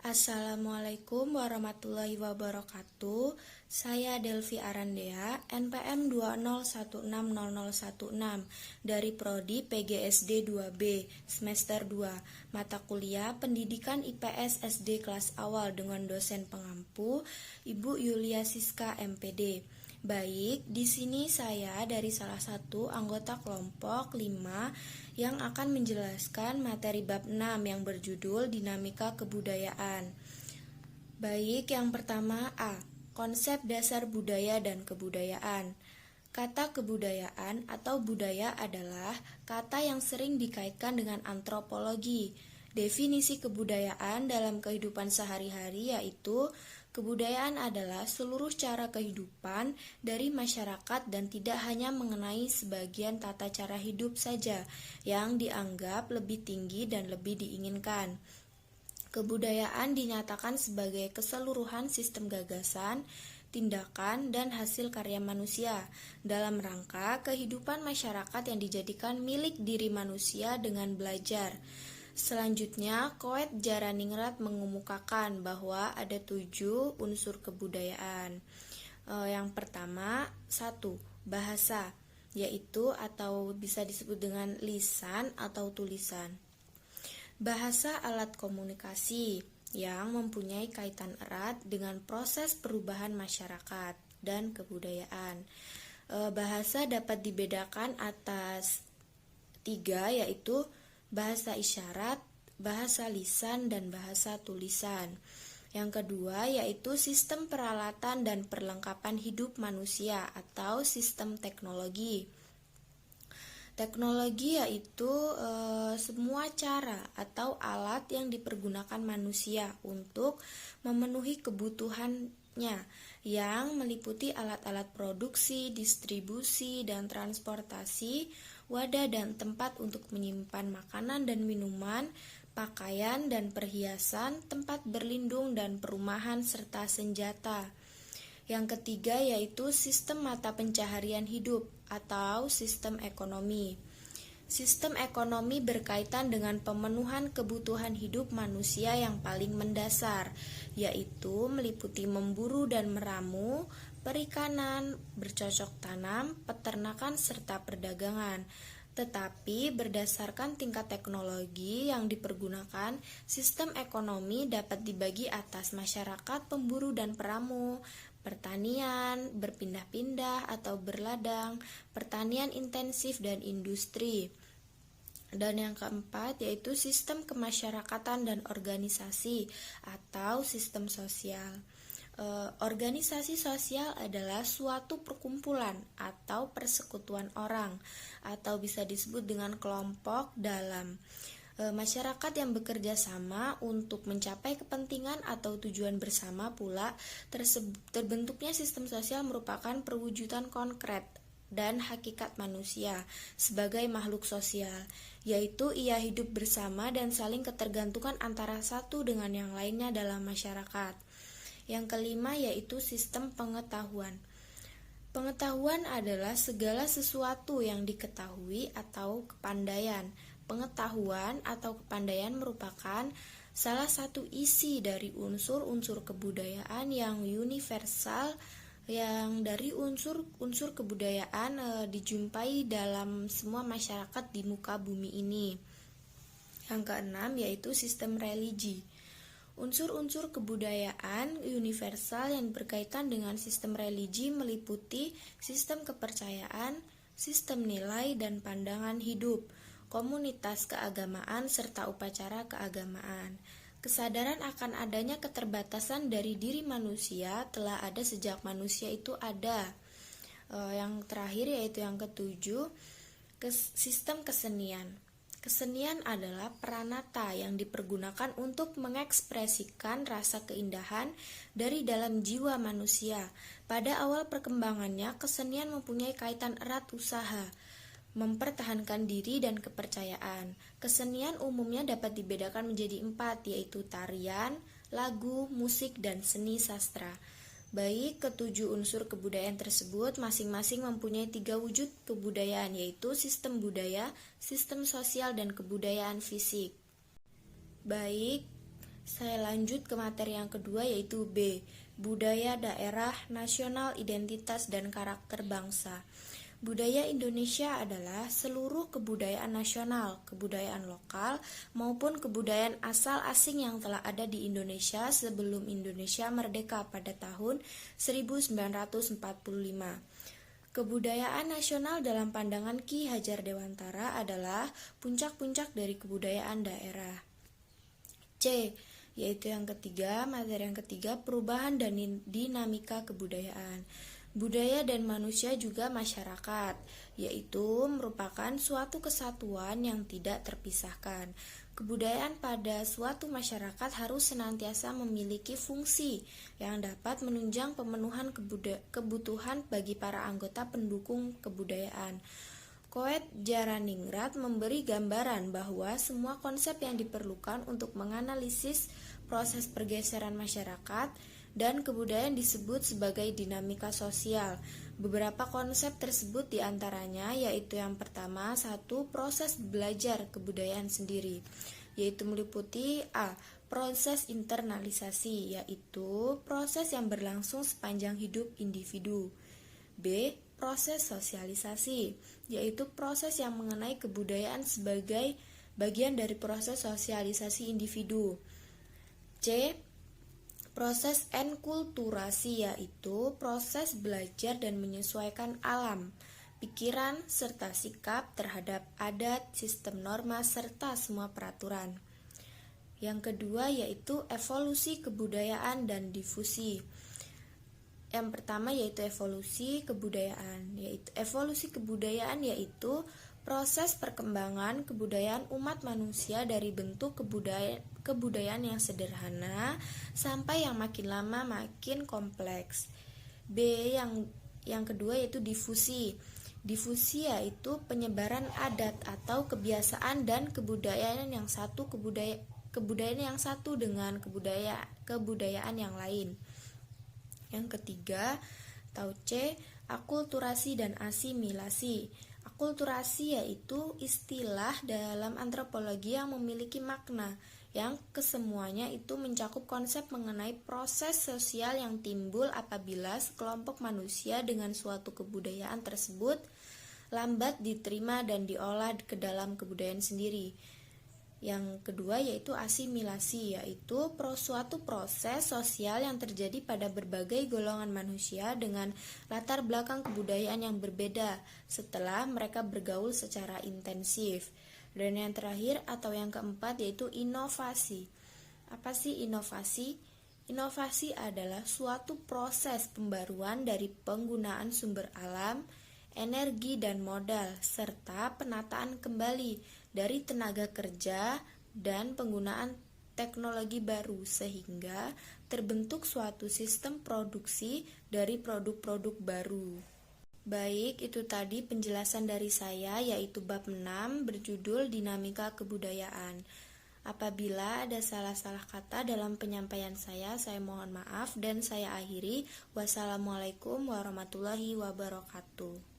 Assalamualaikum warahmatullahi wabarakatuh. Saya Delvi Arandea, NPM 201600016 dari Prodi PGSD 2B, semester 2, mata kuliah Pendidikan IPS SD kelas awal dengan dosen pengampu Ibu Yulia Siska MPD. Baik, di sini saya dari salah satu anggota kelompok 5 yang akan menjelaskan materi bab 6 yang berjudul Dinamika Kebudayaan. Baik, yang pertama A. Konsep dasar budaya dan kebudayaan. Kata kebudayaan atau budaya adalah kata yang sering dikaitkan dengan antropologi. Definisi kebudayaan dalam kehidupan sehari-hari yaitu kebudayaan adalah seluruh cara kehidupan dari masyarakat dan tidak hanya mengenai sebagian tata cara hidup saja yang dianggap lebih tinggi dan lebih diinginkan. Kebudayaan dinyatakan sebagai keseluruhan sistem gagasan, tindakan, dan hasil karya manusia dalam rangka kehidupan masyarakat yang dijadikan milik diri manusia dengan belajar. Selanjutnya, Koet Jaraningrat mengemukakan bahwa ada 7 unsur kebudayaan. Yang pertama, 1. Bahasa, yaitu atau bisa disebut dengan lisan atau tulisan. Bahasa alat komunikasi yang mempunyai kaitan erat dengan proses perubahan masyarakat dan kebudayaan. Bahasa dapat dibedakan atas 3, yaitu bahasa isyarat, bahasa lisan, dan bahasa tulisan. Yang kedua yaitu sistem peralatan dan perlengkapan hidup manusia atau sistem teknologi. Teknologi yaitu semua cara atau alat yang dipergunakan manusia untuk memenuhi kebutuhannya yang meliputi alat-alat produksi, distribusi, dan transportasi, wadah dan tempat untuk menyimpan makanan dan minuman, pakaian dan perhiasan, tempat berlindung dan perumahan, serta senjata. Yang ketiga yaitu sistem mata pencaharian hidup atau sistem ekonomi. Sistem ekonomi berkaitan dengan pemenuhan kebutuhan hidup manusia yang paling mendasar, yaitu meliputi memburu dan meramu, perikanan, bercocok tanam, peternakan, serta perdagangan. Tetapi berdasarkan tingkat teknologi yang dipergunakan, sistem ekonomi dapat dibagi atas masyarakat, pemburu dan peramu, pertanian, berpindah-pindah atau berladang, pertanian intensif dan industri. Dan yang keempat yaitu sistem kemasyarakatan dan organisasi atau sistem sosial. Organisasi sosial adalah suatu perkumpulan atau persekutuan orang atau bisa disebut dengan kelompok dalam masyarakat yang bekerja sama untuk mencapai kepentingan atau tujuan bersama pula. Terbentuknya sistem sosial merupakan perwujudan konkret dan hakikat manusia sebagai makhluk sosial, yaitu ia hidup bersama dan saling ketergantungan antara satu dengan yang lainnya dalam masyarakat. Yang kelima yaitu sistem pengetahuan. Pengetahuan adalah segala sesuatu yang diketahui atau kepandaian. Pengetahuan atau kepandaian merupakan salah satu isi dari unsur-unsur kebudayaan yang universal, yang dari unsur-unsur kebudayaan dijumpai dalam semua masyarakat di muka bumi ini. Yang keenam yaitu sistem religi. Unsur-unsur kebudayaan universal yang berkaitan dengan sistem religi meliputi sistem kepercayaan, sistem nilai dan pandangan hidup, komunitas keagamaan, serta upacara keagamaan. Kesadaran akan adanya keterbatasan dari diri manusia telah ada sejak manusia itu ada. Yang terakhir yaitu yang ketujuh, sistem kesenian. Kesenian adalah peranata yang dipergunakan untuk mengekspresikan rasa keindahan dari dalam jiwa manusia. Pada awal perkembangannya, kesenian mempunyai kaitan erat usaha, mempertahankan diri dan kepercayaan. Kesenian umumnya dapat dibedakan menjadi 4, yaitu tarian, lagu, musik, dan seni sastra. Baik, ketujuh unsur kebudayaan tersebut masing-masing mempunyai 3 wujud kebudayaan, yaitu sistem budaya, sistem sosial, dan kebudayaan fisik. Baik, Saya lanjut ke materi yang kedua yaitu B, budaya daerah, nasional, identitas, dan karakter bangsa. Budaya Indonesia adalah seluruh kebudayaan nasional, kebudayaan lokal, maupun kebudayaan asal asing yang telah ada di Indonesia sebelum Indonesia merdeka pada tahun 1945. Kebudayaan nasional dalam pandangan Ki Hajar Dewantara adalah puncak-puncak dari kebudayaan daerah. C, yaitu yang ketiga, materi yang ketiga, perubahan dan dinamika kebudayaan. Budaya dan manusia juga masyarakat, yaitu merupakan suatu kesatuan yang tidak terpisahkan. Kebudayaan pada suatu masyarakat harus senantiasa memiliki fungsi yang dapat menunjang pemenuhan kebutuhan bagi para anggota pendukung kebudayaan. Koet Jaraningrat memberi gambaran bahwa semua konsep yang diperlukan untuk menganalisis proses pergeseran masyarakat dan kebudayaan disebut sebagai dinamika sosial. Beberapa konsep tersebut diantaranya yaitu yang pertama, satu, proses belajar kebudayaan sendiri, yaitu meliputi A, proses internalisasi, yaitu proses yang berlangsung sepanjang hidup individu. B, proses sosialisasi, yaitu proses yang mengenai kebudayaan sebagai bagian dari proses sosialisasi individu. C, proses enkulturasi, yaitu proses belajar dan menyesuaikan alam, pikiran, serta sikap terhadap adat, sistem norma, serta semua peraturan. Yang kedua yaitu evolusi kebudayaan dan difusi. Yang pertama yaitu evolusi kebudayaan. Evolusi kebudayaan yaitu proses perkembangan kebudayaan umat manusia dari bentuk kebudayaan yang sederhana sampai yang makin lama makin kompleks. B, yang kedua yaitu difusi. Difusi yaitu penyebaran adat atau kebiasaan dan kebudayaan yang satu dengan kebudayaan yang lain. Yang ketiga, atau C, akulturasi dan asimilasi. Akulturasi yaitu istilah dalam antropologi yang memiliki makna yang kesemuanya itu mencakup konsep mengenai proses sosial yang timbul apabila sekelompok manusia dengan suatu kebudayaan tersebut lambat diterima dan diolah ke dalam kebudayaan sendiri. Yang kedua yaitu asimilasi, yaitu suatu proses sosial yang terjadi pada berbagai golongan manusia dengan latar belakang kebudayaan yang berbeda setelah mereka bergaul secara intensif. Dan yang terakhir atau yang keempat yaitu inovasi. Apa sih inovasi? Inovasi adalah suatu proses pembaruan dari penggunaan sumber alam, energi dan modal, serta penataan kembali dari tenaga kerja dan penggunaan teknologi baru sehingga terbentuk suatu sistem produksi dari produk-produk baru. Baik, itu tadi penjelasan dari saya yaitu bab 6 berjudul Dinamika Kebudayaan. Apabila ada salah-salah kata dalam penyampaian saya mohon maaf dan saya akhiri. Wassalamualaikum warahmatullahi wabarakatuh.